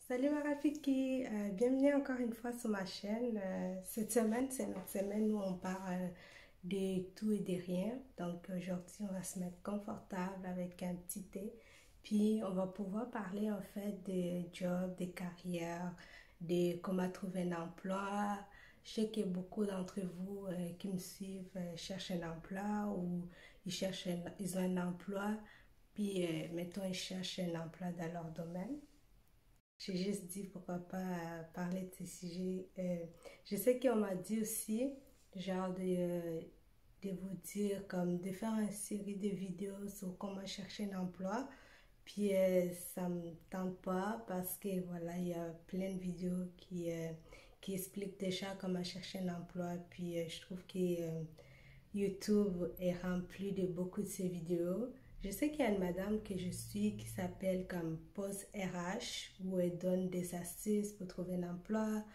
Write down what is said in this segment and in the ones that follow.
Salut Marafiki, bienvenue encore une fois sur ma chaîne. Cette semaine, c'est notre semaine où on parle de tout et de rien. Donc aujourd'hui, on va se mettre confortable avec un petit thé. Puis on va pouvoir parler en fait des jobs, des carrières, de comment trouver un emploi. Je sais qu'il y a beaucoup d'entre vous qui me suivent cherchent un emploi ou ils ont un emploi. Puis mettons, ils cherchent un emploi dans leur domaine. J'ai juste dit pourquoi pas parler de ces sujets. Je sais qu'on m'a dit aussi, genre de vous dire, comme de faire une série de vidéos sur comment chercher un emploi. Puis ça me tente pas parce que voilà, il y a plein de vidéos qui expliquent déjà comment chercher un emploi. Puis je trouve que YouTube est rempli de beaucoup de ces vidéos. Je sais qu'il y a une madame que je suis qui s'appelle comme Pause RH où elle donne des astuces pour trouver un emploi,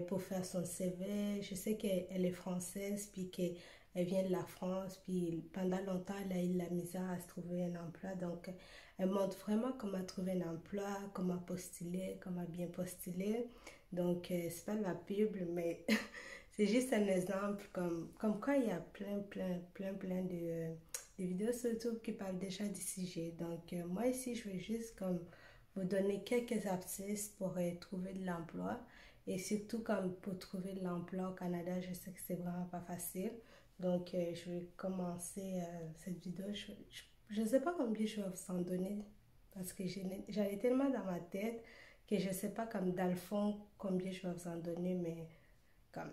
pour faire son CV. Je sais qu'elle est française puis qu'elle vient de la France puis pendant longtemps elle a eu la misère à se trouver un emploi. Donc elle montre vraiment comment trouver un emploi, comment postuler, comment bien postuler. Donc c'est pas de la pub mais c'est juste un exemple comme quoi il y a plein de vidéos sur YouTube qui parlent déjà du sujet. Donc, moi ici, je vais juste comme vous donner quelques astuces pour trouver de l'emploi. Et surtout, comme pour trouver de l'emploi au Canada, je sais que c'est vraiment pas facile. Donc, je vais commencer cette vidéo. Je ne sais pas combien je vais vous en donner parce que j'en ai tellement dans ma tête que je ne sais pas comme dans le fond combien je vais vous en donner, mais comme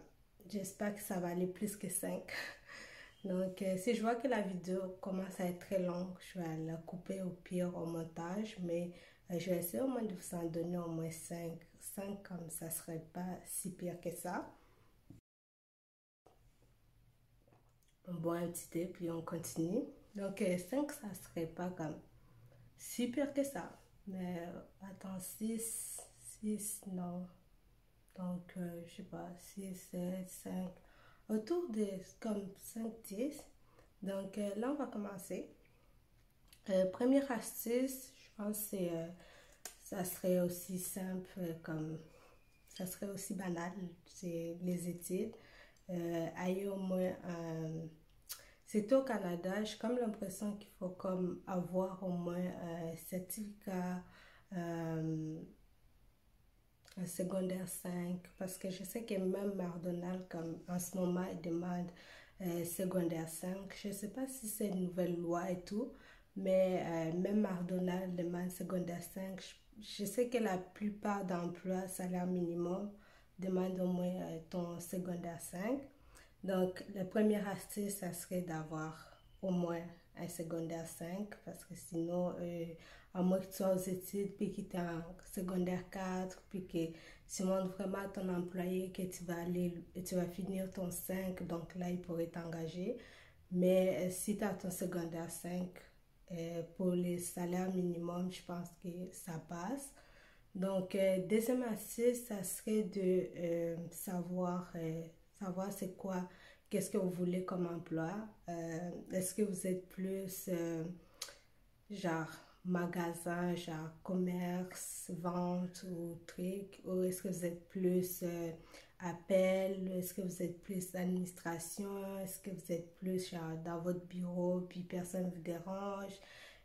j'espère que ça va aller plus que 5. Donc, si je vois que la vidéo commence à être très longue, je vais la couper au pire au montage, mais je vais essayer au moins de vous en donner au moins 5. 5 comme ça serait pas si pire que ça. On boit un petit thé, puis on continue. Donc, 5, ça serait pas comme si pire que ça. Mais attends, 6 non. Donc, je sais pas, 6 7 5 autour de comme 5 10. Donc, là, on va commencer. Première astuce, je pense que ça serait aussi simple comme ça serait aussi banal, c'est les études. Ailleurs au moins, c'est au Canada, j'ai comme l'impression qu'il faut comme avoir au moins un certificat, un secondaire 5 parce que je sais que même McDonald's, comme en ce moment, il demande secondaire 5. Je ne sais pas si c'est une nouvelle loi et tout, mais même McDonald's demande secondaire 5. Je sais que la plupart d'emplois, salaire minimum, demandent au moins ton secondaire 5. Donc, la première astuce, ça serait d'avoir au moins un secondaire 5 parce que sinon, à moins que tu sois aux études, puis que tu es en secondaire 4 puis que tu montres vraiment à ton employé que tu vas finir ton 5 donc là, il pourrait t'engager. Mais si tu as ton secondaire 5 pour les salaires minimum, je pense que ça passe. Donc, deuxième astuce, ça serait de savoir c'est quoi, qu'est-ce que vous voulez comme emploi. Est-ce que vous êtes plus genre magasin, genre commerce, vente ou truc, ou est-ce que vous êtes plus appel, est-ce que vous êtes plus administration, est-ce que vous êtes plus genre dans votre bureau puis personne ne vous dérange,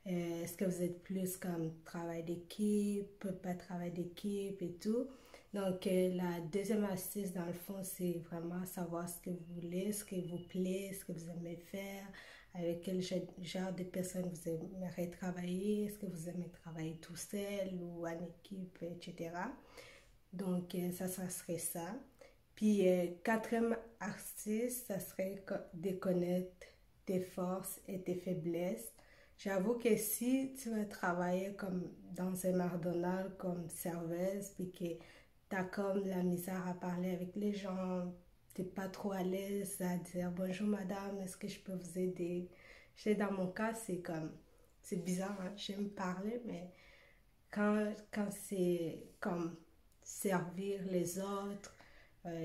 est-ce que vous êtes plus comme travail d'équipe, pas travail d'équipe et tout. Donc la deuxième astuce dans le fond c'est vraiment savoir ce que vous voulez, ce qui vous plaît, ce que vous aimez faire, avec quel genre de personnes vous aimeriez travailler, est-ce que vous aimez travailler tout seul ou en équipe, etc. Donc, ça serait ça. Puis, quatrième astuce, ça serait de connaître tes forces et tes faiblesses. J'avoue que si tu veux travailler comme dans un McDonald's comme serveuse, puis que tu as comme la misère à parler avec les gens, t'es pas trop à l'aise à dire bonjour madame, est-ce que je peux vous aider? Je sais, dans mon cas, c'est bizarre, hein? J'aime parler, mais quand c'est comme servir les autres,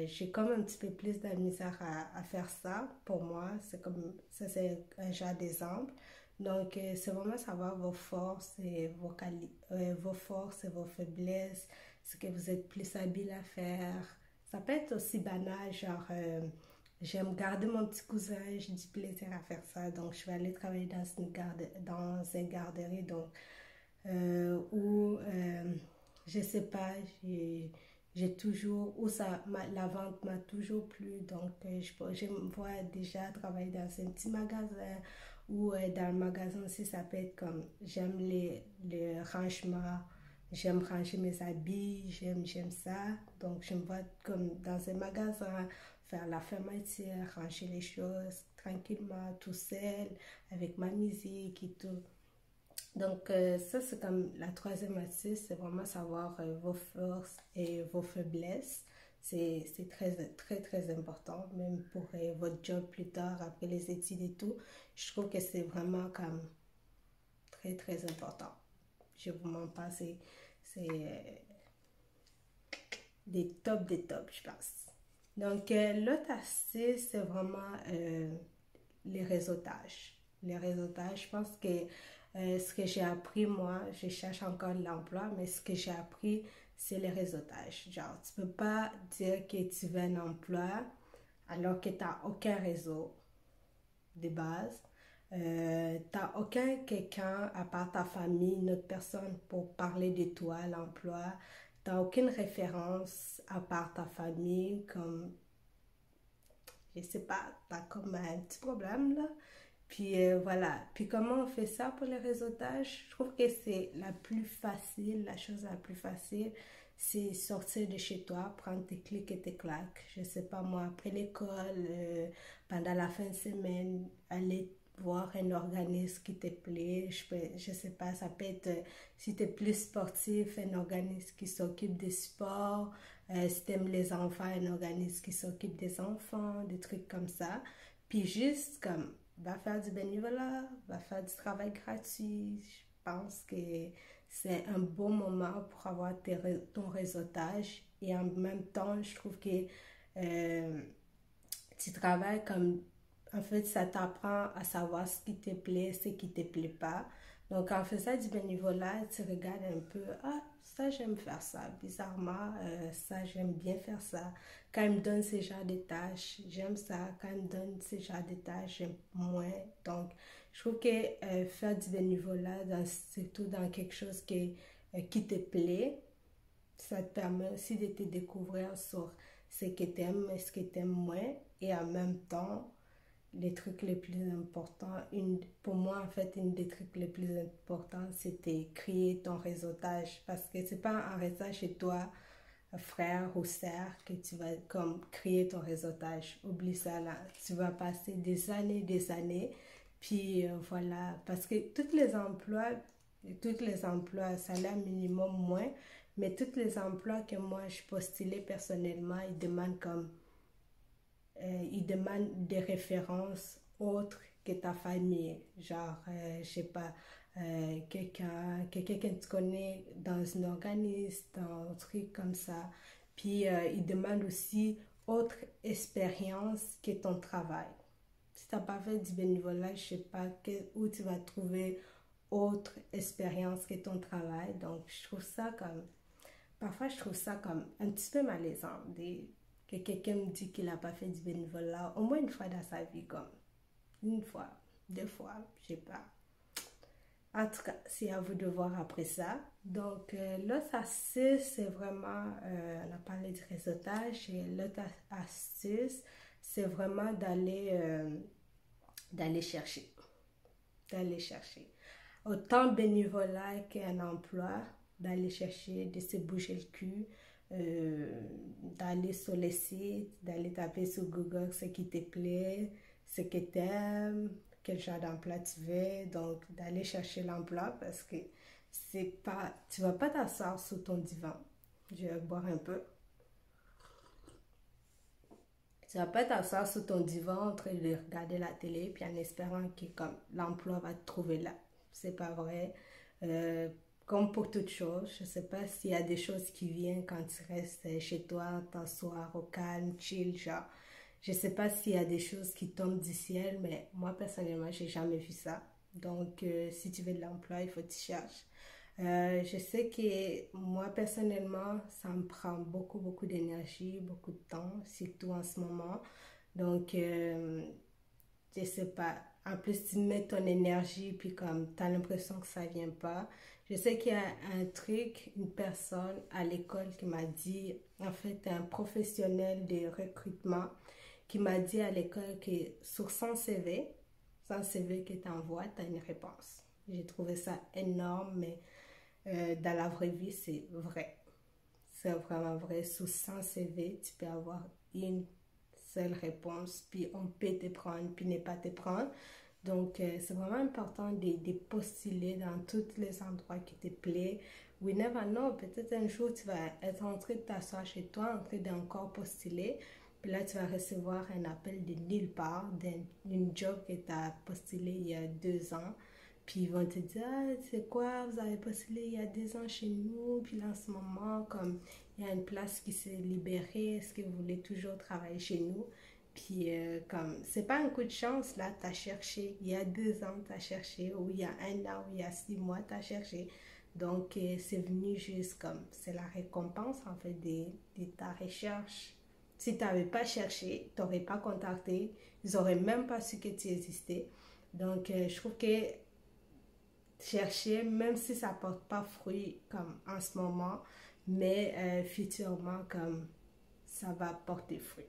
j'ai comme un petit peu plus de misère à faire ça. Pour moi, c'est comme ça, c'est un genre d'exemple. Donc, c'est vraiment savoir vos forces et vos forces et vos faiblesses, ce que vous êtes plus habile à faire. Ça peut être aussi banal, genre j'aime garder mon petit cousin, j'ai du plaisir à faire ça, donc je vais aller travailler dans une garderie, donc ou je sais pas, j'ai toujours, ou la vente m'a toujours plu, donc je me vois déjà travailler dans un petit magasin, ou dans le magasin aussi, ça peut être comme, j'aime les rangements, j'aime ranger mes habits, j'aime ça, donc je me vois comme dans un magasin, faire la fermeture, ranger les choses tranquillement, tout seul, avec ma musique et tout. Donc, ça, c'est comme la troisième astuce, c'est vraiment savoir vos forces et vos faiblesses. C'est très important, même pour votre job plus tard, après les études et tout. Je trouve que c'est vraiment comme très important. Je vous mens pas, c'est des tops, je pense. Donc, l'autre astuce, c'est vraiment les réseautages. Les réseautages, je pense que ce que j'ai appris, moi, je cherche encore l'emploi, mais ce que j'ai appris, c'est les réseautages. Genre, tu peux pas dire que tu veux un emploi alors que tu n'as aucun réseau de base. Tu n'as aucun quelqu'un à part ta famille, une autre personne pour parler de toi, l'emploi. Tu n'as aucune référence à part ta famille, comme, je sais pas, tu as comme un petit problème là. Puis voilà. Puis comment on fait ça pour le réseautage? Je trouve que c'est la plus facile, la chose la plus facile, c'est sortir de chez toi, prendre tes clics et tes claques. Je sais pas moi, après l'école, pendant la fin de semaine, aller voir un organisme qui te plaît. Je sais pas, ça peut être, si tu es plus sportif, un organisme qui s'occupe des sports. Si tu aimes les enfants, un organisme qui s'occupe des enfants, des trucs comme ça. Puis juste comme va faire du bénévolat, va faire du travail gratuit. Je pense que c'est un bon moment pour avoir ton réseautage. Et en même temps, je trouve que tu travailles comme... En fait, ça t'apprend à savoir ce qui te plaît, ce qui te plaît pas. Donc, en faisant du bénévolat, tu regardes un peu, ah, ça, j'aime faire ça. Bizarrement, ça, j'aime bien faire ça. Quand ils me donnent ce genre de tâches, j'aime ça. Quand ils me donnent ce genre de tâches, j'aime moins. Donc, je trouve que faire du bénévolat, surtout dans quelque chose qui te plaît, ça te permet aussi de te découvrir sur ce que tu aimes et ce que tu aimes moins. Et en même temps, les trucs les plus importants, pour moi en fait, une des trucs les plus importants, c'était créer ton réseautage. Parce que c'est pas en restant chez toi, frère ou sœur, que tu vas comme créer ton réseautage. Oublie ça là. Tu vas passer des années. Puis voilà, parce que tous les emplois, salaire minimum moins, mais tous les emplois que moi je postulais personnellement, ils demandent des références autres que ta famille. Genre, je sais pas, quelqu'un que tu connais dans un organisme, dans un truc comme ça. Puis, ils demandent aussi autre expérience que ton travail. Si tu n'as pas fait du bénévolat, je sais pas où tu vas trouver autre expérience que ton travail. Donc, je trouve ça comme... Parfois, je trouve ça comme un petit peu malaisant que quelqu'un me dit qu'il n'a pas fait du bénévolat au moins une fois dans sa vie, comme une fois, deux fois, je sais pas. En tout cas, c'est à vous de voir après ça. Donc, l'autre astuce, c'est vraiment, on a parlé du réseautage, et l'autre astuce, c'est vraiment d'aller chercher. D'aller chercher. Autant bénévolat qu'un emploi, d'aller chercher, de se bouger le cul, d'aller sur les sites, d'aller taper sur Google ce qui te plaît, ce que tu aimes, quel genre d'emploi tu veux. Donc, d'aller chercher l'emploi parce que c'est pas, tu vas pas t'asseoir sous ton divan. Je vais boire un peu. Tu vas pas t'asseoir sous ton divan en train de regarder la télé puis en espérant que comme l'emploi va te trouver là. C'est pas vrai. Comme pour toute chose, je sais pas s'il y a des choses qui viennent quand tu restes chez toi, t'asseoir au calme, chill, genre. Je sais pas s'il y a des choses qui tombent du ciel, mais moi personnellement, j'ai jamais vu ça. Donc, si tu veux de l'emploi, il faut que tu cherches. Je sais que moi, personnellement, ça me prend beaucoup d'énergie, beaucoup de temps, surtout en ce moment. Donc, je sais pas. En plus, tu mets ton énergie, puis comme tu as l'impression que ça vient pas. Je sais qu'il y a un truc, une personne à l'école qui m'a dit, en fait, un professionnel de recrutement, qui m'a dit à l'école que sur 100 CV que tu envoies, tu as une réponse. J'ai trouvé ça énorme, mais dans la vraie vie, c'est vrai. C'est vraiment vrai. Sur 100 CV, tu peux avoir une seule réponse, puis on peut te prendre, puis ne pas te prendre. Donc, c'est vraiment important de postuler dans tous les endroits qui te plaisent. We never know, peut-être un jour tu vas être en train de t'asseoir chez toi, en train d'encore postuler, puis là tu vas recevoir un appel de nulle part, d'une job que tu as postulé il y a 2 ans. Puis ils vont te dire, ah, c'est quoi, vous avez postulé il y a 2 ans chez nous, puis là en ce moment, comme il y a une place qui s'est libérée, est-ce que vous voulez toujours travailler chez nous? Puis comme, c'est pas un coup de chance, là, t'as cherché, il y a 2 ans, t'as cherché, ou il y a 1 an, ou il y a 6 mois, t'as cherché. Donc, c'est venu juste comme, c'est la récompense, en fait, de ta recherche. Si t'avais pas cherché, t'aurais pas contacté, ils auraient même pas su que tu existais. Donc, je trouve que chercher, même si ça porte pas fruit comme en ce moment, mais futurement comme ça va porter fruit.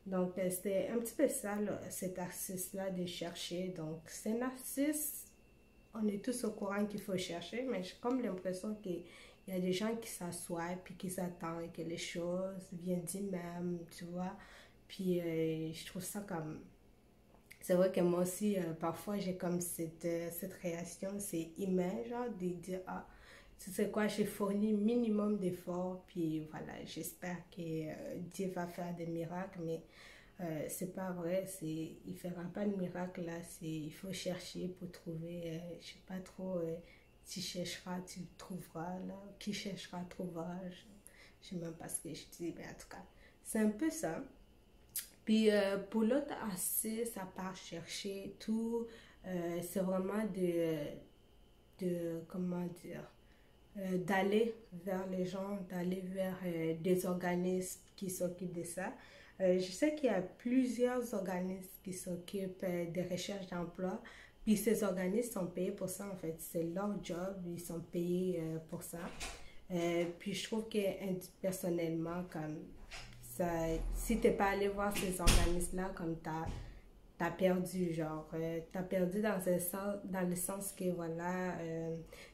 Donc c'était un petit peu ça, là, cet astuce-là de chercher. Donc c'est une astuce, on est tous au courant qu'il faut chercher, mais j'ai comme l'impression qu'il y a des gens qui s'assoient puis qui s'attendent que les choses viennent d'eux-mêmes, tu vois. Puis je trouve ça comme c'est vrai que moi aussi, parfois, j'ai comme cette réaction, c'est humain, genre, de dire, ah, tu sais quoi, j'ai fourni minimum d'efforts, puis voilà, j'espère que Dieu va faire des miracles, mais c'est pas vrai, il fera pas de miracle là, il faut chercher pour trouver, je sais pas trop, tu chercheras, tu trouveras, là, qui cherchera, trouvera, je sais même pas ce que je dis, mais en tout cas, c'est un peu ça. Puis pour l'autre astuce, à part chercher tout, c'est vraiment comment dire, d'aller vers les gens, d'aller vers des organismes qui s'occupent de ça. Je sais qu'il y a plusieurs organismes qui s'occupent des recherches d'emploi, puis ces organismes sont payés pour ça en fait, c'est leur job, ils sont payés pour ça. Puis je trouve que personnellement, comme ça, si t'es pas allé voir ces organismes-là, comme t'as perdu, genre, t'as perdu dans le sens que, voilà,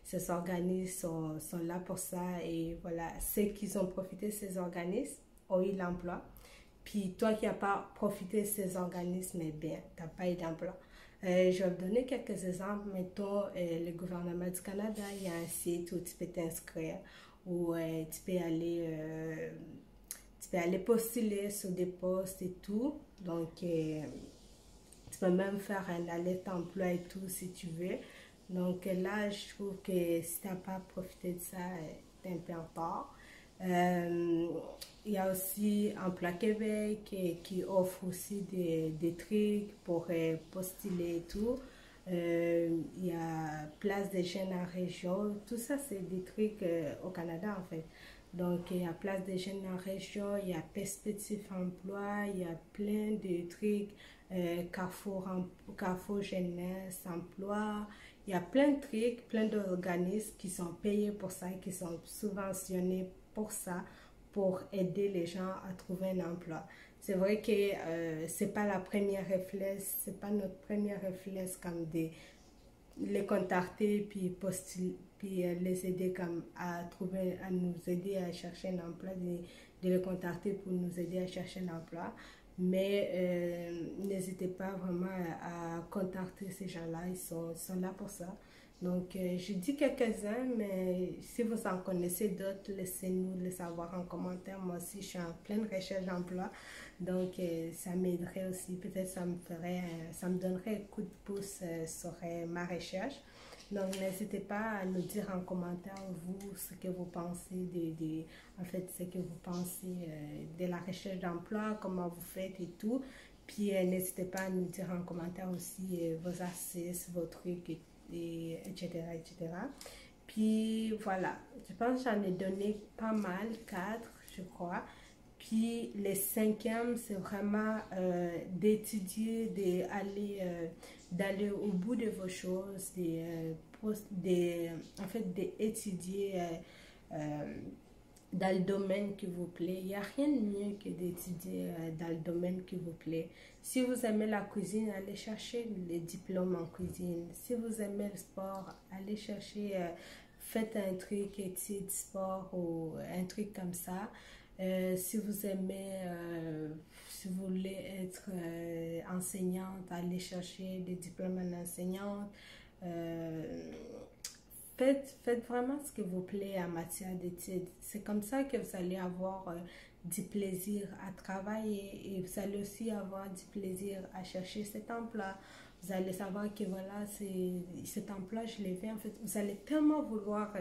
ces organismes sont là pour ça et voilà, ceux qui ont profité de ces organismes ont eu l'emploi. Puis toi qui n'as pas profité de ces organismes, eh bien, t'as pas eu d'emploi. Je vais vous donner quelques exemples. Mettons, le gouvernement du Canada, il y a un site où tu peux t'inscrire, où tu peux aller postuler sur des postes et tout. Donc, tu peux même faire un alerte emploi et tout si tu veux. Donc là, je trouve que si tu n'as pas profité de ça, t'es un peu en retard. Euh, il y a aussi Emploi Québec qui offre aussi des trucs pour postuler et tout. Il y a Place des jeunes en région. Tout ça, c'est des trucs au Canada en fait. Donc, il y a Place des jeunes en région, il y a Perspective Emploi, il y a plein de trucs, Carrefour Jeunesse Emploi. Il y a plein de trucs, plein d'organismes qui sont payés pour ça, qui sont subventionnés pour ça, pour aider les gens à trouver un emploi. C'est vrai que c'est pas la première réflexe, c'est pas notre première réflexe comme des les contacter puis postuler puis les aider comme à trouver à nous aider à chercher un emploi de les contacter pour nous aider à chercher un emploi mais n'hésitez pas vraiment à contacter ces gens-là, ils sont là pour ça. Donc, je dis quelques-uns, mais si vous en connaissez d'autres, laissez-nous le savoir en commentaire. Moi aussi, je suis en pleine recherche d'emploi. Donc, ça m'aiderait aussi. Peut-être ça me donnerait un coup de pouce sur ma recherche. Donc, n'hésitez pas à nous dire en commentaire, vous, ce que vous pensez en fait, ce que vous pensez de la recherche d'emploi, comment vous faites et tout. Puis, n'hésitez pas à nous dire en commentaire aussi vos astuces, vos trucs, etc., etc. Puis voilà, je pense que j'en ai donné pas mal, 4 je crois. Puis les cinquièmes, c'est vraiment d'étudier, d'aller au bout de vos choses, en fait, d'étudier dans le domaine qui vous plaît. Il n'y a rien de mieux que d'étudier dans le domaine qui vous plaît. Si vous aimez la cuisine, allez chercher les diplômes en cuisine. Si vous aimez le sport, allez chercher, faites un truc, études sport ou un truc comme ça. Si vous aimez, si vous voulez être enseignante, allez chercher des diplômes en enseignante. Euh, faites vraiment ce qui vous plaît en matière d'études. C'est comme ça que vous allez avoir du plaisir à travailler et vous allez aussi avoir du plaisir à chercher cet emploi. Vous allez savoir que voilà, cet emploi, je l'ai fait. En fait, vous allez tellement vouloir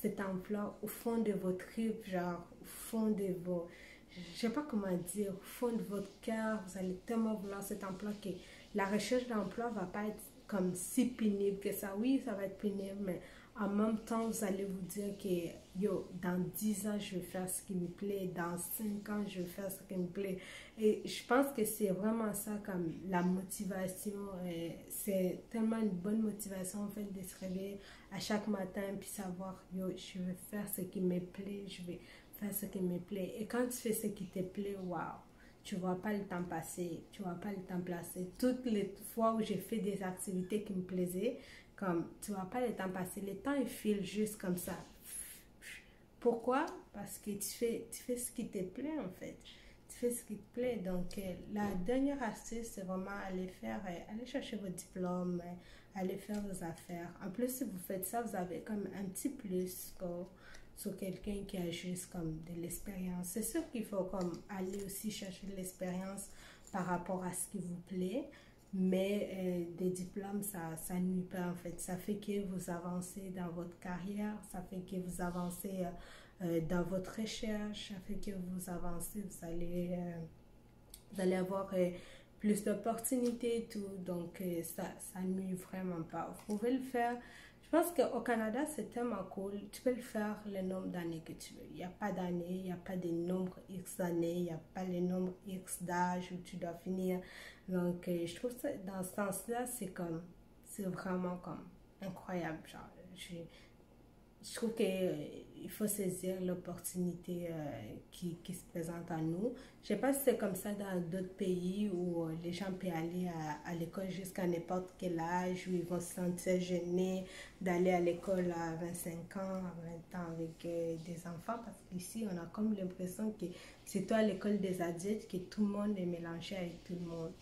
cet emploi au fond de votre trip, genre au fond de vos... Je sais pas comment dire, au fond de votre cœur, vous allez tellement vouloir cet emploi que la recherche d'emploi va pas être comme si pénible que ça. Oui, ça va être pénible, mais en même temps, vous allez vous dire que yo, dans 10 ans, je vais faire ce qui me plaît, dans 5 ans, je vais faire ce qui me plaît. Et je pense que c'est vraiment ça comme la motivation. C'est tellement une bonne motivation en fait de se réveiller à chaque matin puis savoir yo, je vais faire ce qui me plaît, je vais faire ce qui me plaît. Et quand tu fais ce qui te plaît, waouh! Tu ne vois pas le temps passer, tu ne vois pas le temps passer. Toutes les fois où j'ai fait des activités qui me plaisaient, comme tu ne vois pas le temps passer, le temps il file juste comme ça. Pourquoi? Parce que tu fais ce qui te plaît en fait. Tu fais ce qui te plaît. Donc la dernière astuce, c'est vraiment aller chercher vos diplômes, aller faire vos affaires. En plus, si vous faites ça, vous avez comme un petit plus sur quelqu'un qui a juste comme de l'expérience. C'est sûr qu'il faut comme aller aussi chercher de l'expérience par rapport à ce qui vous plaît, mais des diplômes, ça nuit pas en fait. Ça fait que vous avancez dans votre carrière, ça fait que vous avancez dans votre recherche, ça fait que vous avancez, vous allez avoir plus d'opportunités et tout, donc ça nuit vraiment pas. Vous pouvez le faire. Je pense qu'au Canada, c'est tellement cool. Tu peux le faire le nombre d'années que tu veux. Il n'y a pas d'années, il n'y a pas de nombre X d'années, il n'y a pas le nombre X d'âge où tu dois finir. Donc, je trouve ça, dans ce sens-là, c'est vraiment comme incroyable. Genre, je trouve qu'il faut saisir l'opportunité qui se présente à nous. Je ne sais pas si c'est comme ça dans d'autres pays où les gens peuvent aller à l'école jusqu'à n'importe quel âge, où ils vont se sentir gênés d'aller à l'école à 25 ans, à 20 ans avec des enfants, parce qu'ici, on a comme l'impression que c'est toi à l'école des adultes, que tout le monde est mélangé avec tout le monde.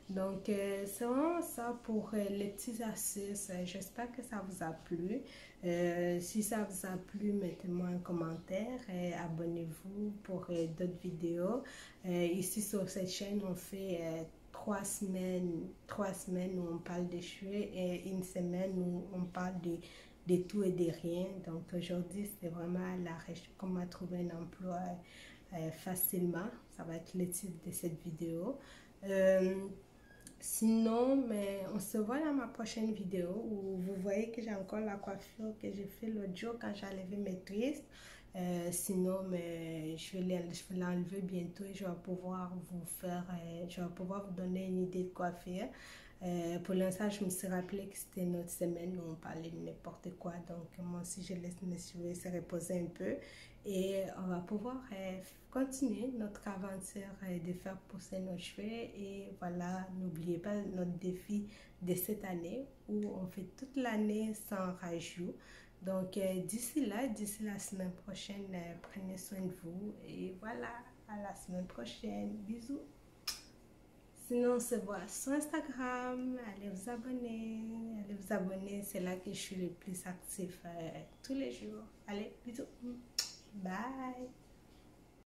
Donc, c'est vraiment ça pour les petites astuces. J'espère que ça vous a plu. Si ça vous a plu, mettez-moi un commentaire et abonnez-vous pour d'autres vidéos. Ici sur cette chaîne, on fait 3 semaines où on parle des cheveux et une semaine où on parle de tout et de rien. Donc aujourd'hui, c'était vraiment la recherche, comment trouver un emploi facilement. Ça va être le titre de cette vidéo. Sinon, mais on se voit dans ma prochaine vidéo où vous voyez que j'ai encore la coiffure que j'ai fait l'autre jour quand j'ai enlevé mes twists. Sinon, mais je vais l'enlever bientôt et je vais pouvoir je vais pouvoir vous donner une idée de quoi faire. Pour l'instant, je me suis rappelé que c'était notre semaine où on parlait de n'importe quoi. Donc, moi aussi, je laisse mes cheveux se reposer un peu. Et on va pouvoir continuer notre aventure de faire pousser nos cheveux. Et voilà, n'oubliez pas notre défi de cette année où on fait toute l'année sans rajout. Donc, d'ici la semaine prochaine, prenez soin de vous. Et voilà, à la semaine prochaine. Bisous. Sinon, on se voit sur Instagram. Allez vous abonner. C'est là que je suis le plus actif tous les jours. Allez, bisous. Bye.